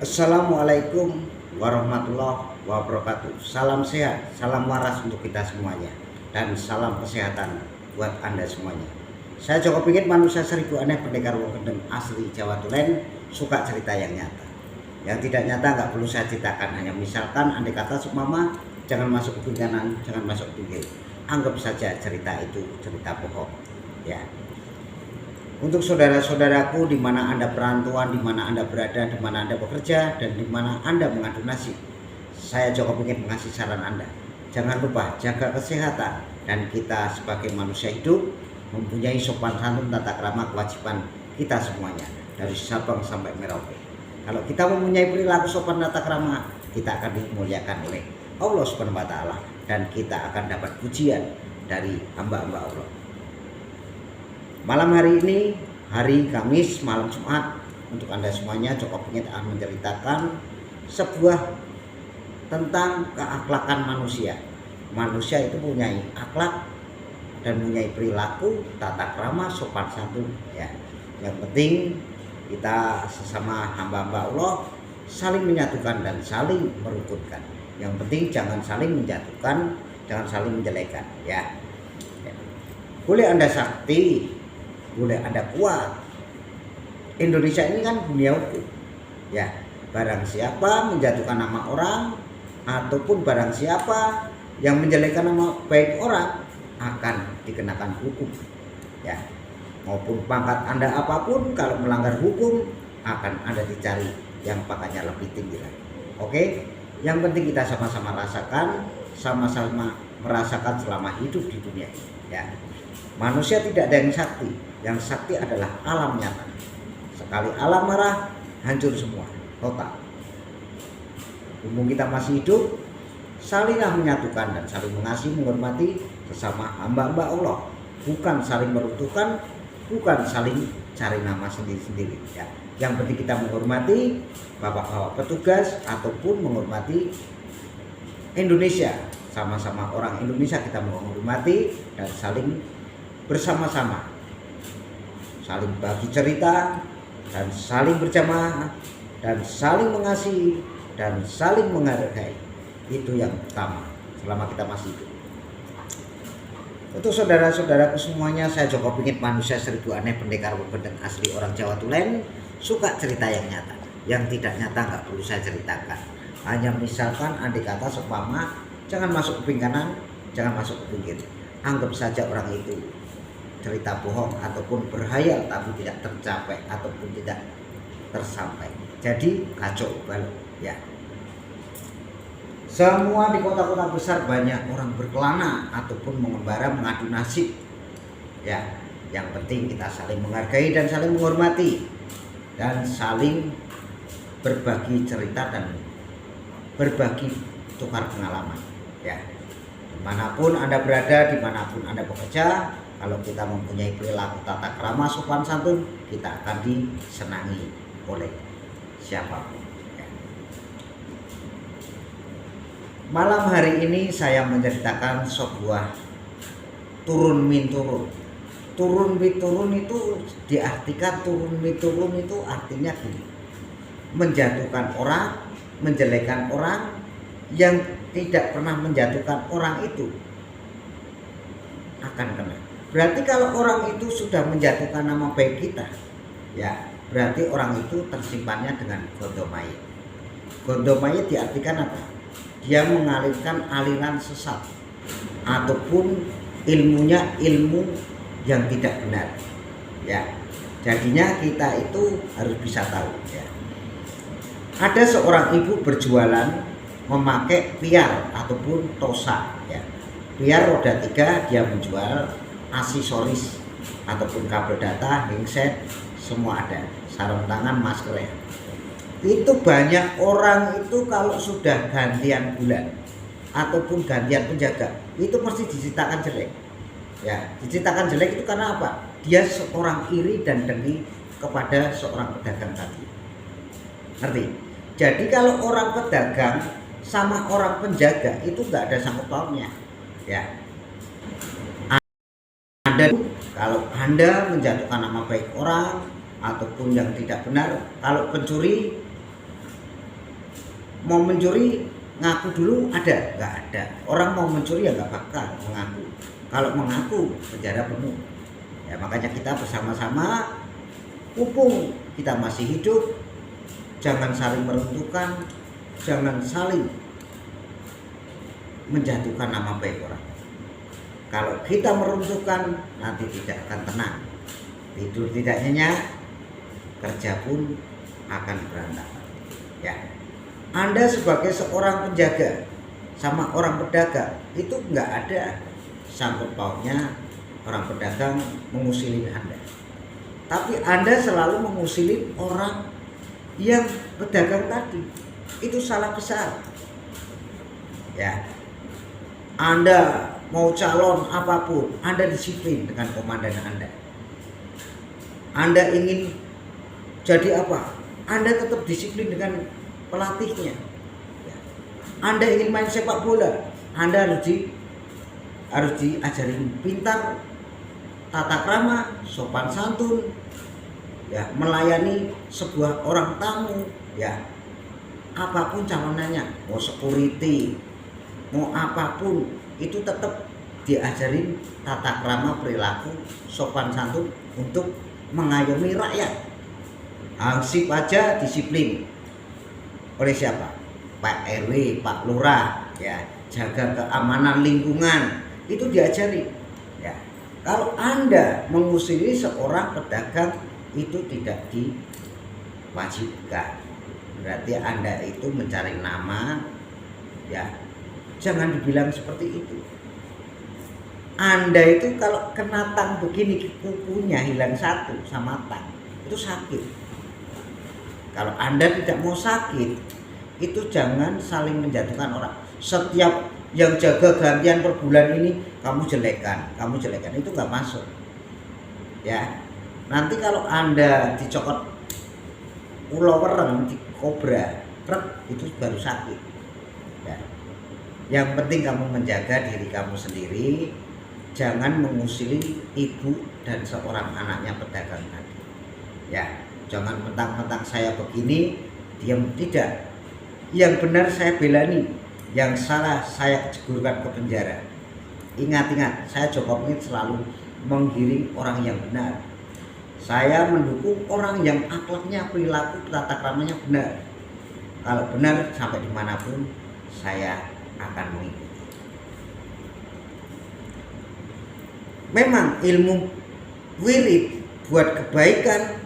Assalamualaikum warahmatullahi wabarakatuh. Salam sehat, salam waras untuk kita semuanya, dan salam kesehatan buat Anda semuanya. Saya Joko Pinggit, manusia seribu aneh, pendekar wong gendeng asli Jawa Tulen, suka cerita yang nyata. Yang tidak nyata nggak perlu saya ceritakan, hanya misalkan andai kata seumpama jangan masuk ke kanan, jangan masuk ke kiri. Anggap saja cerita itu cerita bohong, ya. Untuk saudara-saudaraku di mana Anda perantauan, di mana Anda berada, di mana Anda bekerja, dan di mana Anda mengadu nasib, saya Joko Pinggit mengasih saran Anda. Jangan lupa jaga kesehatan, dan kita sebagai manusia hidup mempunyai sopan santun, tata krama, kewajiban kita semuanya dari Sabang sampai Merauke. Kalau kita mempunyai perilaku sopan tata krama, kita akan dimuliakan oleh Allah Subhanahu wa Ta'ala, dan kita akan dapat pujian dari hamba-hamba Allah. Malam hari ini, hari Kamis, malam Jumat, untuk Anda semuanya, Joko Pinggit akan menceritakan sebuah tentang keakhlakan manusia. Manusia itu punya akhlak dan punya perilaku, tata krama, sopan santun, ya. Yang penting kita sesama hamba-hamba Allah saling menyatukan dan saling merukunkan. Yang penting jangan saling menjatuhkan, jangan saling menjelekan, ya. Boleh Anda sakti, boleh Anda kuat. Indonesia ini kan dunia hukum, ya. Barang siapa menjatuhkan nama orang ataupun barang siapa yang menjelekkan nama baik orang akan dikenakan hukum, ya. Maupun pangkat Anda apapun, kalau melanggar hukum akan Anda dicari yang pangkatnya lebih tinggi lagi. Oke? Yang penting kita sama-sama rasakan, sama-sama merasakan selama hidup di dunia ini, ya. Manusia tidak ada yang sakti. Yang sakti adalah alam nyata. Sekali alam marah, hancur semua, total. Mumpung kita masih hidup, salinglah menyatukan dan saling mengasihi, menghormati sesama hamba-hamba Allah. Bukan saling meruntuhkan, bukan saling cari nama sendiri-sendiri, ya. Yang penting kita menghormati bapak-bapak petugas ataupun menghormati Indonesia. Sama-sama orang Indonesia kita menghormati dan saling bersama-sama, saling bagi cerita dan saling berjamaah dan saling mengasihi dan saling menghargai. Itu yang utama selama kita masih hidup. Untuk saudara-saudaraku semuanya, saya Joko Pinggit, manusia seribu aneh, pendekar wong gendeng asli orang Jawa Tulen, suka cerita yang nyata. Yang tidak nyata nggak perlu saya ceritakan. Hanya misalkan andai kata seumpama jangan masuk ke kuping kanan, jangan masuk ke kuping kiri. Anggap saja orang itu cerita bohong ataupun berhayal tapi tidak tercapai ataupun tidak tersampai. Jadi kacau balau, ya. Semua di kota-kota besar banyak orang berkelana ataupun mengembara mengadu nasib, ya. Yang penting kita saling menghargai dan saling menghormati dan saling berbagi cerita dan berbagi tukar pengalaman, ya. Dimanapun Anda berada, dimanapun Anda bekerja, kalau kita mempunyai perilaku tata krama sopan santun, kita akan disenangi oleh siapapun, ya. Malam hari ini saya menceritakan sebuah turun min turun. Turun min turun itu diartikan, turun min turun itu artinya gini: menjatuhkan orang, menjelekkan orang. Yang tidak pernah menjatuhkan orang itu akan kena. Berarti kalau orang itu sudah menjatuhkan nama baik kita, ya, berarti orang itu tersimpannya dengan gondo mayit. Gondo mayit diartikan apa? Dia mengalirkan aliran sesat ataupun ilmunya ilmu yang tidak benar, ya. Jadinya kita itu harus bisa tahu, ya. Ada seorang ibu berjualan memakai piar ataupun tosa, ya. Piar roda 3, dia menjual aksesoris ataupun kabel data, handset, semua ada, sarung tangan, masker, ya. Itu banyak orang itu kalau sudah gantian bulan ataupun gantian penjaga itu mesti diceritakan jelek, ya. Diceritakan jelek itu karena apa? Dia seorang iri dan dengki kepada seorang pedagang tadi. Ngerti? Jadi kalau orang pedagang sama orang penjaga itu nggak ada sangkut pautnya, ya. Kalau Anda menjatuhkan nama baik orang ataupun yang tidak benar, kalau pencuri Mau mencuri ngaku dulu ada? Nggak ada. Orang mau mencuri ya nggak bakal mengaku. Kalau mengaku penjara penuh. Ya makanya kita bersama-sama, mumpung kita masih hidup, jangan saling meruntuhkan, jangan saling menjatuhkan nama baik orang. Kalau kita meruntuhkan, nanti tidak akan tenang, tidur tidak nyenyak, kerja pun akan berantakan. Ya, Anda sebagai seorang penjaga sama orang pedagang itu nggak ada sangkut pautnya orang pedagang mengusilin Anda, tapi Anda selalu mengusilin orang yang pedagang tadi. Itu salah besar. Ya, Anda mau calon apapun, Anda disiplin dengan komandan Anda. Anda ingin jadi apa? Anda tetap disiplin dengan pelatihnya. Ya. Anda ingin main sepak bola, Anda harus diajarin pintar, tata krama, sopan santun, ya, melayani sebuah orang tamu, ya. Apapun calonannya, mau security, mau apapun, itu tetap diajarin tata krama, perilaku, sopan santun untuk mengayomi rakyat. Hansip aja disiplin oleh siapa? Pak RW, Pak Lurah, ya, jaga keamanan lingkungan, itu diajari. Ya. Kalau Anda mengusiri seorang pedagang itu tidak diwajibkan. Berarti Anda itu mencari nama, ya. Jangan dibilang seperti itu. Anda itu kalau kena tang begini, kukunya hilang satu sama tang, itu sakit. Kalau Anda tidak mau sakit, itu jangan saling menjatuhkan orang. Setiap yang jaga gantian per bulan ini kamu jelekan, itu nggak masuk. Ya, nanti kalau Anda dicokot ulo wereng, di kobra, itu baru sakit. Ya. Yang penting kamu menjaga diri kamu sendiri, jangan mengusili ibu dan seorang anaknya pedagang tadi. Ya. Jangan mentang-mentang saya begini, diam, tidak. Yang benar saya belani, yang salah saya jegurkan ke penjara. Ingat-ingat, saya Jokowi selalu menggiring orang yang benar. Saya mendukung orang yang akhlaknya, perilaku, tata kramanya benar. Kalau benar sampai dimanapun saya akan mengikuti. Memang ilmu wirid buat kebaikan